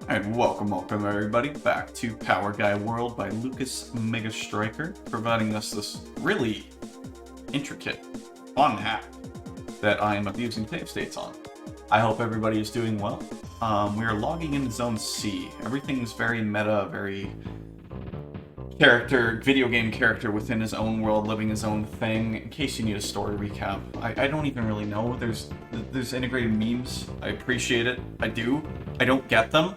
And welcome everybody back to Power Guy World by Lucas Mega Striker, providing us this really intricate, fun hack that I am abusing save states on. I hope everybody is doing well. We are logging into Zone C. Everything is very meta, very video game character within his own world, living his own thing. In case you need a story recap, I don't even really know. There's integrated memes. I appreciate it. I do. I don't get them.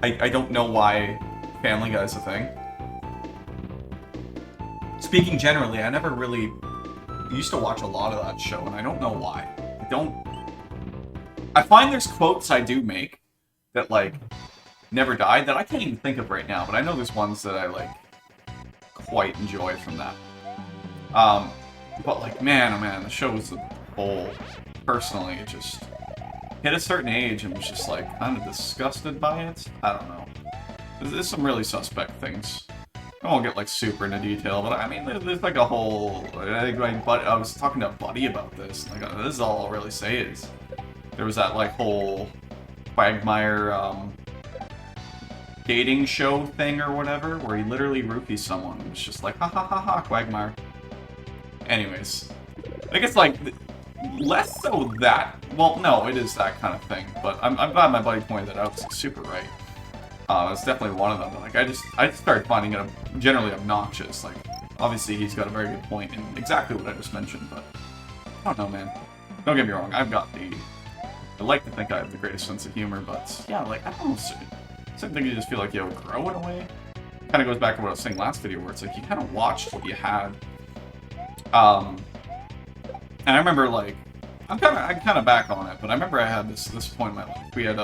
I don't know why Family Guy is a thing. Speaking generally, I never really used to watch a lot of that show, and I don't know why. I find there's quotes I do make that, like, never died that I can't even think of right now, but I know there's ones that I, like, quite enjoy from that. But, like, man, oh man, the show as a whole, personally, it just hit a certain age and was just, like, kind of disgusted by it. I don't know. There's some really suspect things. I won't get, like, super into detail, but I mean, there's like a whole... I was talking to a buddy about this. Like, this is all I'll really say is there was that, like, whole Quagmire, dating show thing or whatever, where he literally roofies someone. It's just like, ha ha ha ha, Quagmire. Anyways, I think it's like, less so that, well, no, it is that kind of thing, but I'm glad my buddy pointed that out, because he's super right. It's definitely one of them, but like, I just started finding it generally obnoxious. Like, obviously he's got a very good point in exactly what I just mentioned, but I don't know, man. Don't get me wrong, I like to think I have the greatest sense of humor, but yeah, like, I don't know, certain things you just feel like you outgrow in a way. Kind of goes back to what I was saying last video, where it's like you kind of watched what you had. And I remember, like, I'm kind of back on it, but I remember I had this point in my life. We had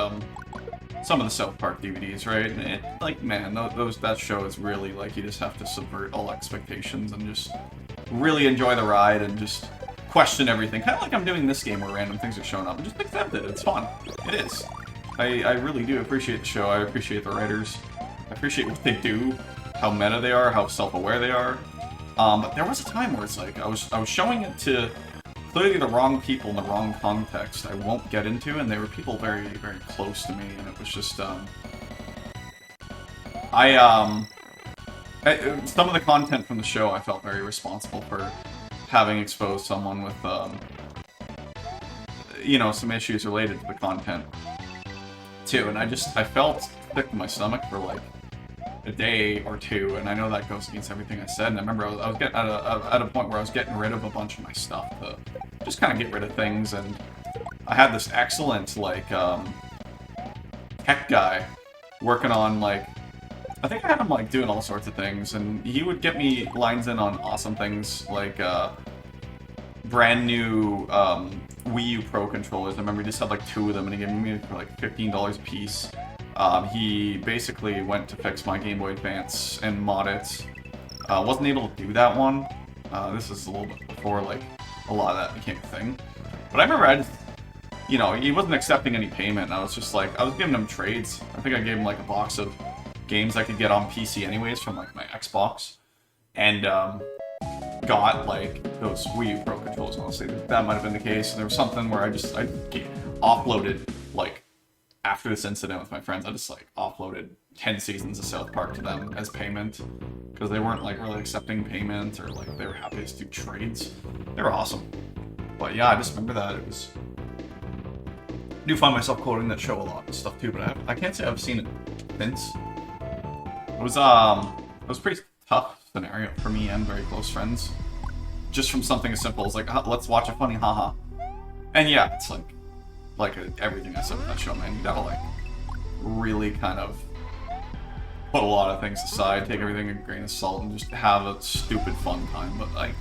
some of the South Park DVDs, right? And it, like, man, that show is really like you just have to subvert all expectations and just really enjoy the ride and just question everything. Kind of like I'm doing this game where random things are showing up and just accept it. It's fun. It is. I really do appreciate the show. I appreciate the writers. I appreciate what they do, how meta they are, how self-aware they are. But there was a time where it's like I was showing it to clearly the wrong people in the wrong context. I won't get into, and they were people very, very close to me, and it was just some of the content from the show I felt very responsible for having exposed someone with you know, some issues related to the content too, and I felt sick to my stomach for like a day or two, and I know that goes against everything I said, and I remember I was getting at a point where I was getting rid of a bunch of my stuff to just kind of get rid of things, and I had this excellent, like, tech guy working on, like, I think I had him, like, doing all sorts of things, and he would get me lines in on awesome things, like, brand new, Wii U Pro controllers. I remember he just had, like, 2 of them, and he gave me for, like, $15 a piece. He basically went to fix my Game Boy Advance and mod it. Wasn't able to do that one. This is a little bit before, like, a lot of that became a thing. But I remember you know, he wasn't accepting any payment, and I was just like, I was giving him trades. I think I gave him, like, a box of games I could get on PC anyways from, like, my Xbox. And, got, like, those Wii U Pro controllers, honestly. That might have been the case. And there was something where I offloaded, like, after this incident with my friends, I just, like, offloaded 10 seasons of South Park to them as payment, because they weren't, like, really accepting payment, or, like, they were happy to just do trades. They were awesome. But yeah, I just remember that. It was... I do find myself quoting that show a lot and stuff, too, but I can't say I've seen it since. It was a pretty tough scenario for me and very close friends. Just from something as simple as, like, let's watch a funny haha. And yeah, it's like everything I said with that show, man, you gotta, like, really kind of put a lot of things aside, take everything with a grain of salt, and just have a stupid fun time. But, like,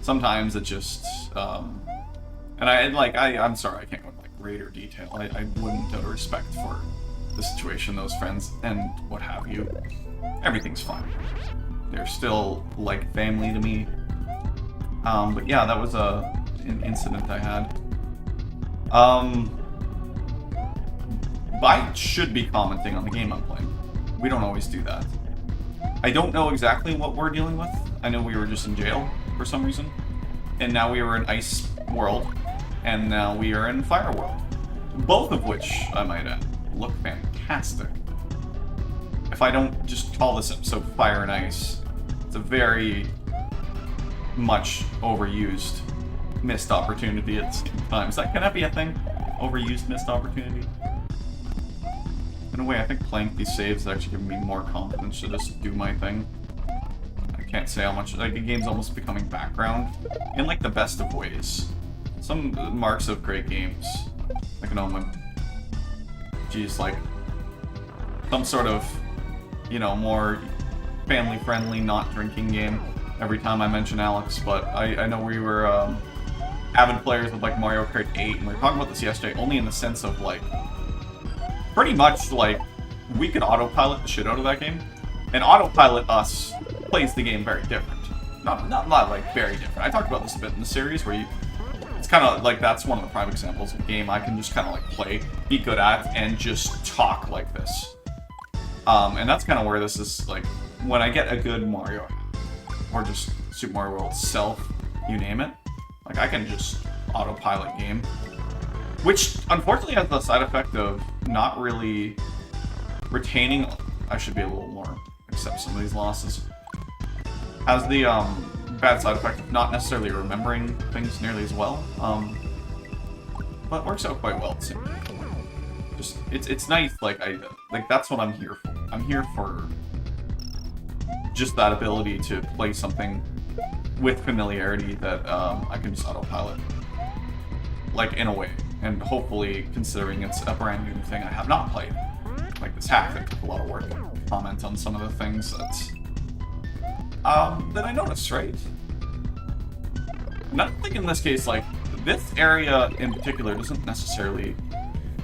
sometimes it just, and I'm sorry, I can't go into, like, greater detail. I wouldn't, out of respect for the situation, those friends, and what have you. Everything's fine. They're still, like, family to me. But yeah, that was an incident I had. I should be commenting on the game I'm playing. We don't always do that. I don't know exactly what we're dealing with. I know we were just in jail for some reason. And now we are in Ice World. And now we are in Fire World. Both of which, I might add, look fantastic. If I don't just call this episode Fire and Ice, it's a very much overused missed opportunity at the same time. Can that be a thing? Overused missed opportunity? In a way, I think playing these saves is actually giving me more confidence to just do my thing. I can't say how much, like, the game's almost becoming background in, like, the best of ways. Some marks of great games, like an Omen. Geez, like, some sort of, you know, more family-friendly, not drinking game every time I mention Alex, but I know we were avid players of, like, Mario Kart 8, and we were talking about this yesterday, only in the sense of, like, pretty much, like, we could autopilot the shit out of that game, and autopilot us plays the game very different. Not like, very different. I talked about this a bit in the series, where it's kind of, like, that's one of the prime examples of a game I can just kind of, like, play, be good at, and just talk like this. And that's kind of where this is, like, when I get a good Mario, or just Super Mario World itself, you name it, like, I can just autopilot game. Which, unfortunately, has the side effect of not really retaining... I should be a little more... accept some of these losses. Has the bad side effect of not necessarily remembering things nearly as well. But it works out quite well, it seems. Just, it's nice, like, that's what I'm here for. I'm here for just that ability to play something with familiarity that I can just autopilot. Like, in a way. And hopefully, considering it's a brand new thing I have not played, like this hack that took a lot of work, comment on some of the things that I noticed, right? And I don't think in this case, like, this area in particular doesn't necessarily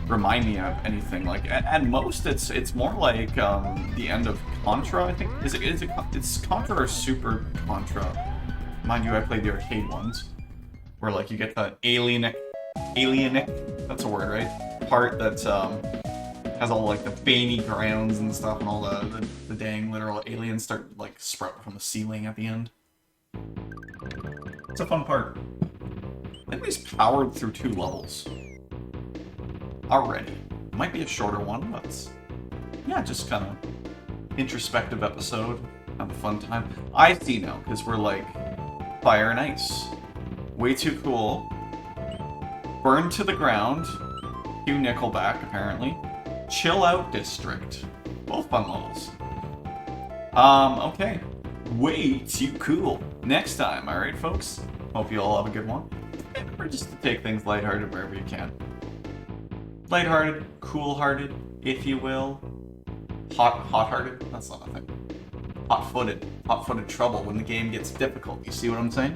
remind me of anything. Like, at most, it's more like the end of Contra, I think. It's Contra or Super Contra? Mind you, I played the arcade ones, where, like, you get the alienic, that's a word, right? Part that has all, like, the veiny grounds and stuff, and all the dang literal aliens start, like, sprout from the ceiling at the end. It's a fun part. I think we've powered through 2 levels already. It might be a shorter one, but yeah, just kind of introspective episode. Have a fun time. I see now, because we're like Fire and Ice. Way too cool. Burned to the ground. Cue Nickelback, apparently. Chill Out District. Both fun levels. Okay. Way too cool. Next time, alright, folks? Hope you all have a good one. Remember just to take things lighthearted wherever you can. Lighthearted, cool-hearted, if you will. Hot-hearted? That's not a thing. Hot-footed. Hot-footed trouble when the game gets difficult. You see what I'm saying?